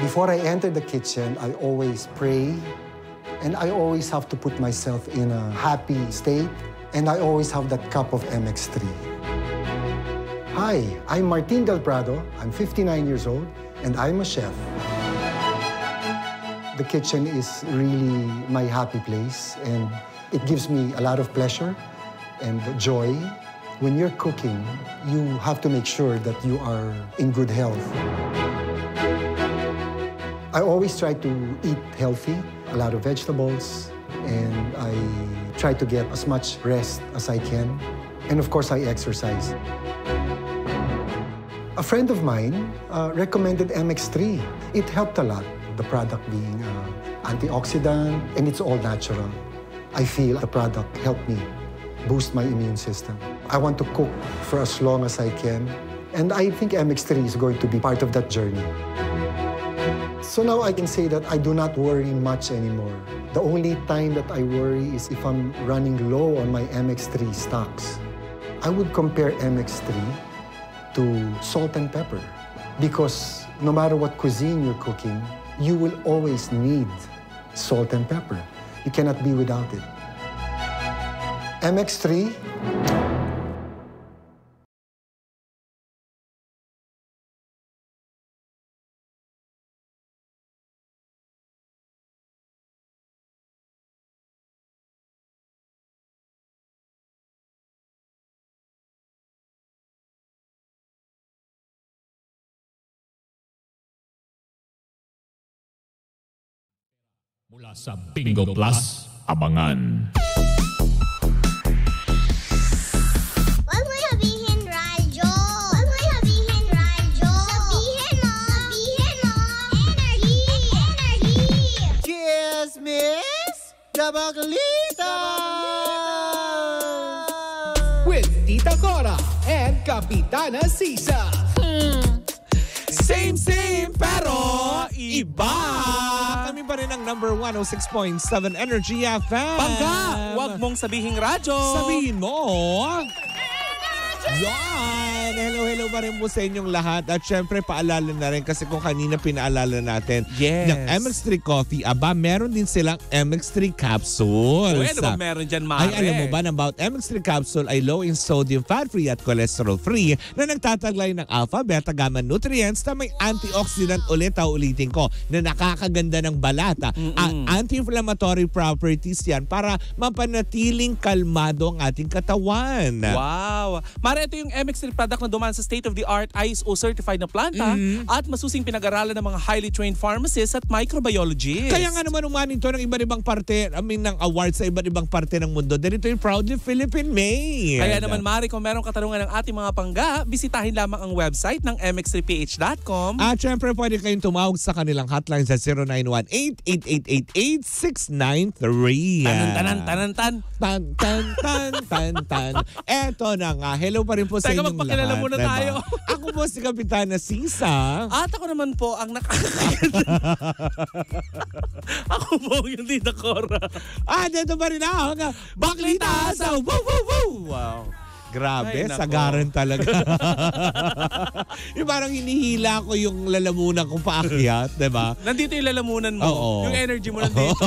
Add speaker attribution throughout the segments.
Speaker 1: Before I enter the kitchen, I always pray, and I always have to put myself in a happy state, and I always have that cup of MX3. Hi, I'm Martin Del Prado. I'm 59 years old, and I'm a chef. The kitchen is really my happy place, and it gives me a lot of pleasure and joy. When you're cooking, you have to make sure that you are in good health. I always try to eat healthy, a lot of vegetables, and I try to get as much rest as I can. And of course, I exercise. A friend of mine recommended MX3. It helped a lot, the product being antioxidant, and it's all natural. I feel the product helped me boost my immune system. I want to cook for as long as I can, and I think MX3 is going to be part of that journey. So now I can say that I do not worry much anymore. The only time that I worry is if I'm running low on my MX3 stocks. I would compare MX3 to salt and pepper, because no matter what cuisine you're cooking, you will always need salt and pepper. You cannot be without it. MX3.
Speaker 2: Mula sa Bingo Plus, abangan.
Speaker 3: Wag mo sabihin radyo. Wag mo sabihin radyo. Sabihin mo. Sabihin mo. Energy. Energy.
Speaker 4: Cheers, Miss Dabaglita!
Speaker 5: With Tita Cora and Kapitana Sisa.
Speaker 4: Same, pero iba! Kami pa rin ang number 106.7 Energy FM.
Speaker 6: Pangga, wag mong sabihing radyo.
Speaker 4: Sabihin mo. Yan! Hello pa rin po sa inyong lahat. At syempre, paalala na rin kasi kung kanina pinaalala natin ng MX3 Coffee, meron din silang MX3 Capsules.
Speaker 6: Uy, ano ba meron dyan, Mare?
Speaker 4: Ay, alam mo ba na about MX3 Capsule ay low in sodium, fat-free at cholesterol-free na nagtataglay ng alpha, beta, gamma nutrients na may antioxidant ulitin ko na nakakaganda ng balata. At anti-inflammatory properties yan para mapanatiling kalmado ang ating katawan.
Speaker 6: Wow! Mare, ito yung MX3 product na dumaan sa state-of-the-art ISO certified na planta at masusing pinag-aralan ng mga highly trained pharmacists at microbiologists.
Speaker 4: Kaya nga naman umanin to ng iba't ibang parte, ng awards sa iba't ibang parte ng mundo. Dahil ito yung proudly Philippine made.
Speaker 6: Kaya naman, Mare, kung merong katanungan ng ating mga pangga, bisitahin lamang ang website ng mx3ph.com.
Speaker 4: At syempre, pwede kayong tumawag sa kanilang hotline sa 0918-8888-8693.
Speaker 6: Tanan.
Speaker 4: Tan. Eto na nga. Hello pa rin po sa inyong lahat.
Speaker 6: Magpakilala muna tayo.
Speaker 4: Ako po si Kapitana Sisa.
Speaker 6: At ako naman po ang ako po yung Tita Cora.
Speaker 4: Dito pa rin ako. Baklita sa woo! Wow. Grabe, sagaran talaga. Yung parang hinihila ko yung lalamunan kong paakyat, diba?
Speaker 6: Nandito yung lalamunan mo.
Speaker 4: Oo.
Speaker 6: Yung energy mo nandito.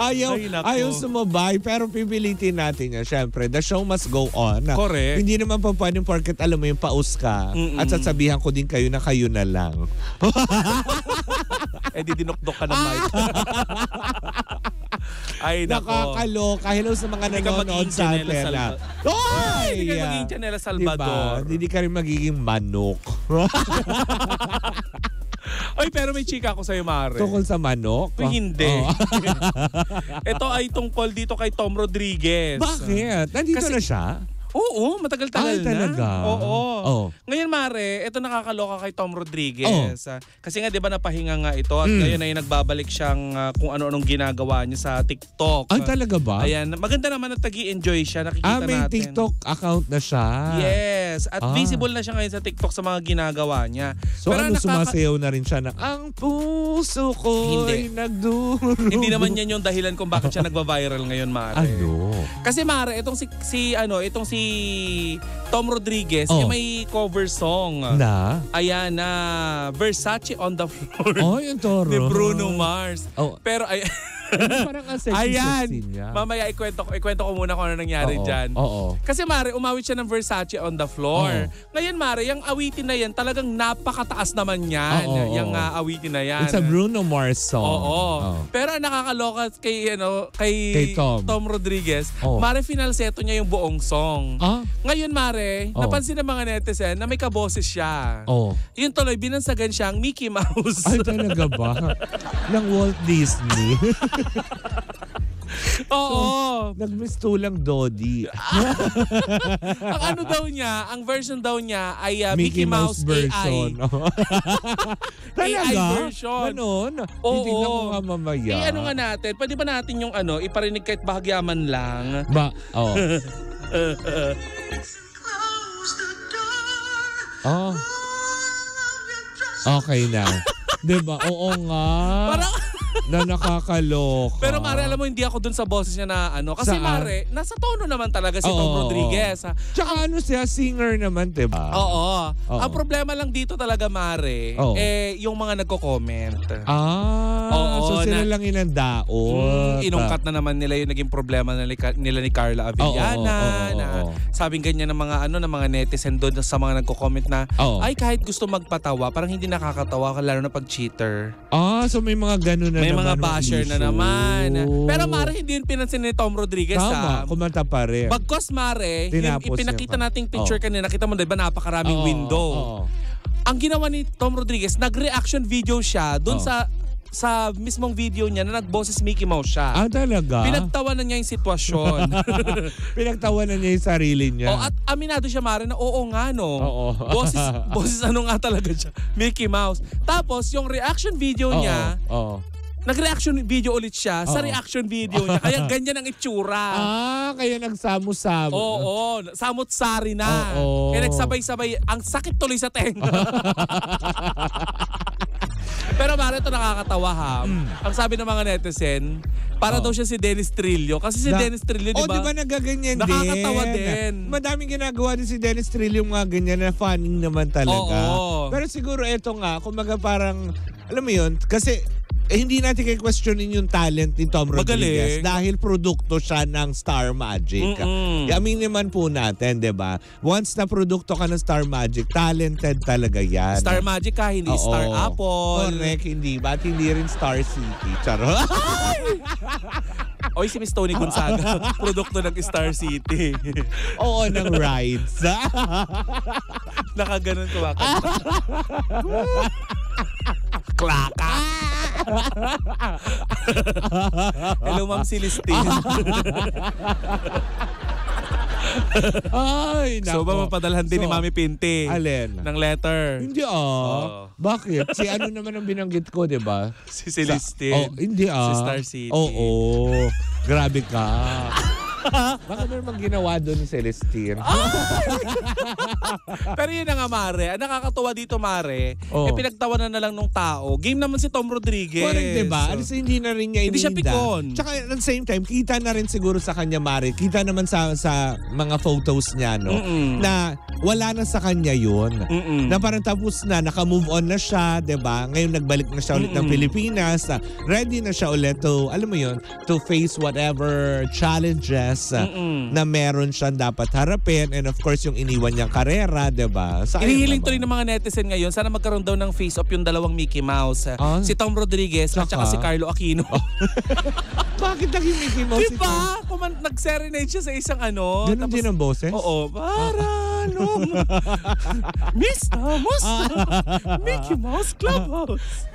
Speaker 4: Ayaw sumabay, pero pipilitin natin yan. Siyempre, the show must go on.
Speaker 6: Correct.
Speaker 4: Hindi naman pa pwedeng porket alam mo yung paus ka at sasabihan ko din kayo na kayo na lang.
Speaker 6: Di dinukdok ka ng mic. Ay, nako.
Speaker 4: Nakakaloka. Hello sa mga nanonood sa atin.
Speaker 6: Hindi ka magiging Chanela Salvador.
Speaker 4: Diba? Hindi ka rin magiging manok.
Speaker 6: Ay, pero may chika ako sa'yo, Mare.
Speaker 4: Tungkol sa manok?
Speaker 6: Hindi. Ito ay tungkol dito kay Tom Rodriguez.
Speaker 4: Bakit? Nandito na siya?
Speaker 6: Oo, matagal-tagal na.
Speaker 4: Talaga?
Speaker 6: Oo. Ngayon, Mare, ito nakakaloka kay Tom Rodriguez. Kasi nga, di ba, napahinga nga ito at ngayon ay nagbabalik siyang kung ano-anong ginagawa niya sa TikTok.
Speaker 4: Talaga ba?
Speaker 6: Ayan, maganda naman at nag-i-enjoy siya. Nakikita
Speaker 4: may
Speaker 6: natin.
Speaker 4: TikTok account na siya.
Speaker 6: Yes. Rodriguez. At visible na siya ngayon sa TikTok sa mga ginagawa niya.
Speaker 4: So sumasayaw na rin siya ng ang puso ko'y nagduro.
Speaker 6: Hindi naman yan yung dahilan kung bakit siya nagba-viral ngayon, Mare.
Speaker 4: Ano?
Speaker 6: Kasi Mare, itong si Tom Rodriguez, may cover song.
Speaker 4: Na?
Speaker 6: Ayan na Versace on the Floor.
Speaker 4: Oh, yung toro.
Speaker 6: Ni Bruno Mars.
Speaker 4: Oh.
Speaker 6: Pero
Speaker 4: Parang ang sexy niya.
Speaker 6: Mamaya ikwento ko muna kung ano nangyari dyan.
Speaker 4: Oo.
Speaker 6: Kasi Mare, umawit siya ng Versace on the Floor. Ngayon Mare, yung awitin na yan, talagang napakataas naman yan. Yung awitin na yan.
Speaker 4: It's a Bruno Mars song.
Speaker 6: Oo. Pero ang nakakaloka kay Tom Rodriguez, Mare, finalseto niya yung buong song. Ngayon Mare, napansin ng mga netizen na may kaboses siya. Yun tuloy, binansagan siyang Mickey Mouse.
Speaker 4: Ay, talaga ba? Ng Walt Disney.
Speaker 6: Oo.
Speaker 4: Nagmistulang Dodi.
Speaker 6: Ang ano daw niya, ang version daw niya ay Mickey Mouse
Speaker 4: version.
Speaker 6: AI. AI version.
Speaker 4: Ganon?
Speaker 6: Oo.
Speaker 4: Titignan ko nga mamaya.
Speaker 6: Ano nga natin, pwede ba natin yung iparinig kahit bahagyaman lang?
Speaker 4: Okay na. Diba? Oo nga.
Speaker 6: Parang
Speaker 4: na nakakaloka.
Speaker 6: Pero Mare, alam mo, hindi ako dun sa boses niya na kasi
Speaker 4: Saan?
Speaker 6: Mare, nasa tono naman talaga si Tom Rodriguez.
Speaker 4: Tsaka siya, singer naman, diba?
Speaker 6: Oo. Ang problema lang dito talaga, Mare, yung mga nagko-comment.
Speaker 4: So sila lang inandaot.
Speaker 6: Inungkat na naman nila yung naging problema nila ni Carla Avellana. Sabing ganyan ng mga netizen doon sa mga nagko-comment na, ay kahit gusto magpatawa, parang hindi nakakatawa, lalo na pag cheater.
Speaker 4: So may mga ganun na
Speaker 6: may
Speaker 4: naman.
Speaker 6: May mga basher na naman. Pero Mare, hindi yun pinansin ni Tom Rodriguez.
Speaker 4: Tama, kumanta pa rin.
Speaker 6: Bagkos Mare, yung ipinakita nating picture kanina, nakita mo diba napakaraming window. Ang ginawa ni Tom Rodriguez, nag-reaction video siya doon sa mismong video niya na nagboses Mickey Mouse siya.
Speaker 4: Talaga?
Speaker 6: Pinagtawanan niya yung sitwasyon.
Speaker 4: Pinagtawanan niya yung sarili niya.
Speaker 6: At aminado siya, Mare, na nga no. Boses nga talaga siya. Mickey Mouse. Tapos yung reaction video niya, nag-reaction video ulit siya sa reaction video niya. Kaya ganyan ang itsura.
Speaker 4: Kaya nagsamo-samo.
Speaker 6: Samot-sari na. Kaya nagsabay-sabay. Ang sakit tuloy sa tenga. Pero Mare, ito nakakatawa ha. Ang sabi ng mga netizen, para daw siya si Dennis Trillo. Kasi si Dennis Trillo, di ba?
Speaker 4: Di ba nagaganyan din?
Speaker 6: Nakakatawa din.
Speaker 4: Madaming ginagawa din si Dennis Trillo, mga ganyan na funny naman talaga. Pero siguro ito nga, kumaga parang, alam mo yun, kasi hindi natin questionin yung talent ni Tom Rodriguez dahil produkto siya ng Star Magic. Aminin naman po natin, di ba? Once na produkto ka ng Star Magic, talented talaga yan.
Speaker 6: Star Magic ka, hindi Star Apple.
Speaker 4: Correct, hindi. Ba't hindi rin Star City? Charo.
Speaker 6: Oy, si Miss Tony Gonzaga, produkto ng Star City.
Speaker 4: Oo, ng rides.
Speaker 6: Nakaganon kumakanta. Klaka! Hello, Ma'am Celestine.
Speaker 4: Ay, nako.
Speaker 6: So ba mapadalhan din ni Mami Pinti?
Speaker 4: Alin?
Speaker 6: Ng letter?
Speaker 4: Hindi Bakit? Si ano naman ang binanggit ko, di ba?
Speaker 6: Si Celestine.
Speaker 4: Hindi
Speaker 6: Si Star City.
Speaker 4: Oo. Grabe ka. Bakit naman ginawa doon ni Celestine?
Speaker 6: Pero yun na nga, Mare. Ang nakakatuwa dito, Mare, pinagtawanan na lang nung tao. Game naman si Tom Rodriguez.
Speaker 4: Correct, diba? Hindi na rin niya
Speaker 6: hindi siya pikon.
Speaker 4: Tsaka at the same time, kita na rin siguro sa kanya, Mare. Kita naman sa mga photos niya, no? Na wala na sa kanya yun. Na parang tapos na, naka-move on na siya, diba? Ngayon nagbalik na siya ulit ng Pilipinas. Ready na siya ulit to, alam mo yun, to face whatever challenges na meron siyang dapat harapin, and of course yung iniwan niyang karera, diba?
Speaker 6: Inihiling tuloy ng mga netizen ngayon, sana magkaroon daw ng face-off yung dalawang Mickey Mouse. Si Tom Rodriguez at saka si Carlo Aquino.
Speaker 4: Bakit naging Mickey Mouse?
Speaker 6: Diba? Nag-serenade siya sa isang
Speaker 4: Ganun din ang boses?
Speaker 6: Oo. Para nung Mr. Mouse Mickey Mouse Clubhouse.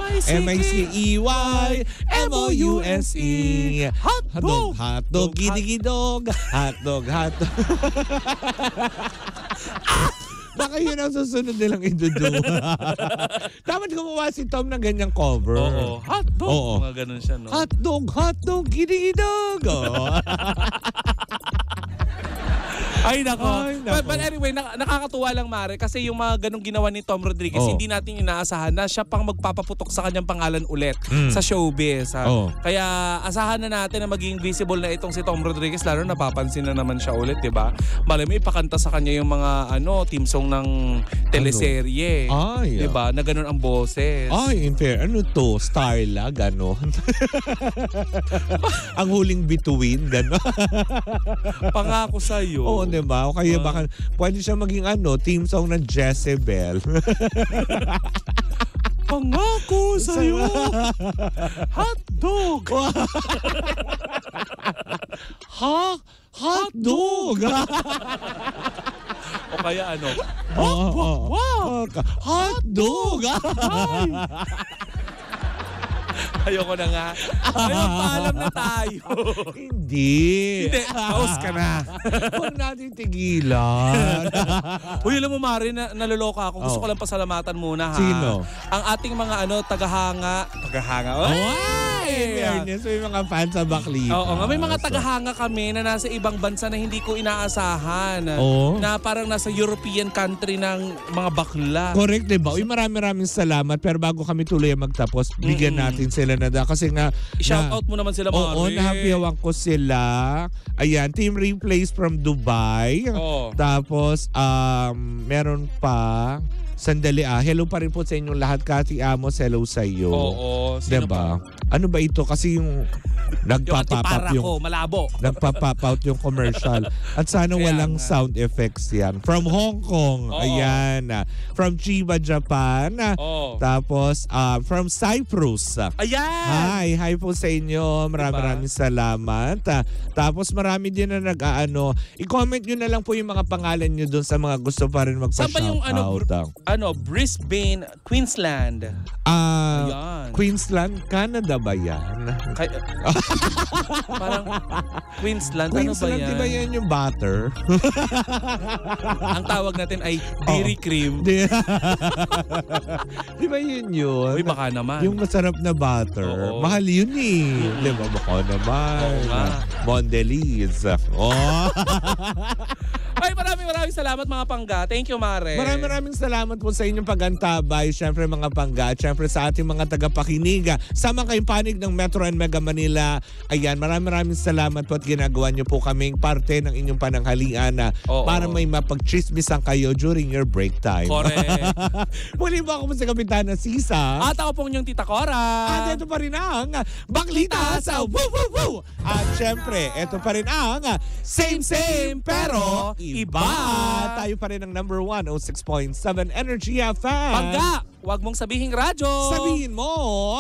Speaker 4: M-I-C-E-Y M-O-U-S-E Hotdog, gidigi-dog. Hotdog. Baka yun ang susunod nilang idudo. Dapat gumawa si Tom ng ganyang cover.
Speaker 6: Hotdog. Mga ganun siya, no?
Speaker 4: Hotdog, gidigi-dog.
Speaker 6: Ay, nako. But anyway, nakakatuwa lang, Mare, kasi yung mga ganong ginawa ni Tom Rodriguez, hindi natin inaasahan na siya pang magpapaputok sa kanyang pangalan ulit sa showbiz. Kaya asahan na natin na maging visible na itong si Tom Rodriguez, lalo napapansin na naman siya ulit, di ba? Malay mo ipakanta sa kanya yung mga team song ng teleserye. Di ba? Na ganun ang boses.
Speaker 4: Ay, in fair. Ano to? Starla, gano'n. Ang huling bituin, gano'n.
Speaker 6: Pangako sa'yo.
Speaker 4: Oo, diba? O kaya baka pwede siya maging team song ng Jezebel.
Speaker 6: Pangako sa'yo. Hotdog.
Speaker 4: Ha? Hotdog.
Speaker 6: O kaya
Speaker 4: hotdog.
Speaker 6: Ayoko na nga. Ayun, paalam na tayo.
Speaker 4: Hindi.
Speaker 6: Paus ka na.
Speaker 4: Huwag natin tigilan.
Speaker 6: Uy, alam mo, Mari, naloloka ako. Gusto ko lang pasalamatan muna, ha?
Speaker 4: Sino?
Speaker 6: Ang ating mga tagahanga. Tagahanga?
Speaker 4: Fairness, may mga fans sa Baklita.
Speaker 6: Oo, may mga tagahanga kami na nasa ibang bansa na hindi ko inaasahan. Na parang nasa European country ng mga bakla.
Speaker 4: Correct, diba? Uy, maraming salamat. Pero bago kami tuloy magtapos, bigyan natin sila na kasi nga
Speaker 6: i-shoutout mo naman sila, Mari.
Speaker 4: Oo, nahapiyawan ko sila. Ayan, Team Replays from Dubai. Tapos, meron pa. Sandali hello pa rin po sa inyong lahat. Cathy Amos, hello sa iyo.
Speaker 6: Oo,
Speaker 4: sino diba? Ano ba ito? Kasi yung nagpa-pop yung
Speaker 6: malabo.
Speaker 4: Nagpa-pop out yung commercial. At sana walang sound effects yan. From Hong Kong. Ayan. From Chiba, Japan. Tapos from Cyprus.
Speaker 6: Ayan.
Speaker 4: Hi po sa inyo. Maraming salamat. Tapos marami din na i-comment nyo na lang po yung mga pangalan nyo dun sa mga gusto pa rin magpa-shoutout.
Speaker 6: Brisbane, Queensland.
Speaker 4: Queensland, Canada ba yan?
Speaker 6: Parang Queensland, ano ba yan?
Speaker 4: Queensland, di ba yan yung butter?
Speaker 6: Ang tawag natin ay dairy cream.
Speaker 4: Di ba yun?
Speaker 6: Uy, baka naman.
Speaker 4: Yung masarap na butter. Mahal yun eh. Di ba? Baka naman. Mondelez.
Speaker 6: Ay, maraming salamat mga pangga. Thank you, Mare.
Speaker 4: Maraming salamat po sa inyong pagantabay. Siyempre mga pangga. Siyempre sa ating mga tagapakinig. Sama kayong panig ng Metro and Mega Manila. Ayan, maraming salamat po at ginagawa niyo po kaming parte ng inyong pananghalian para may mapagchismisan kayo during your break time.
Speaker 6: Correct.
Speaker 4: Muli po ako sa Kapitana Sisa.
Speaker 6: At ako pong inyong Tita Cora.
Speaker 4: At ito pa rin ang Baklita sa Woo Woo Woo. At siyempre, ito pa rin ang Same pero iba. Tayo pa rin ang number 1, 06.7 Energy FM.
Speaker 6: Pangga, wag mong sabihing radyo.
Speaker 4: Sabihin mo.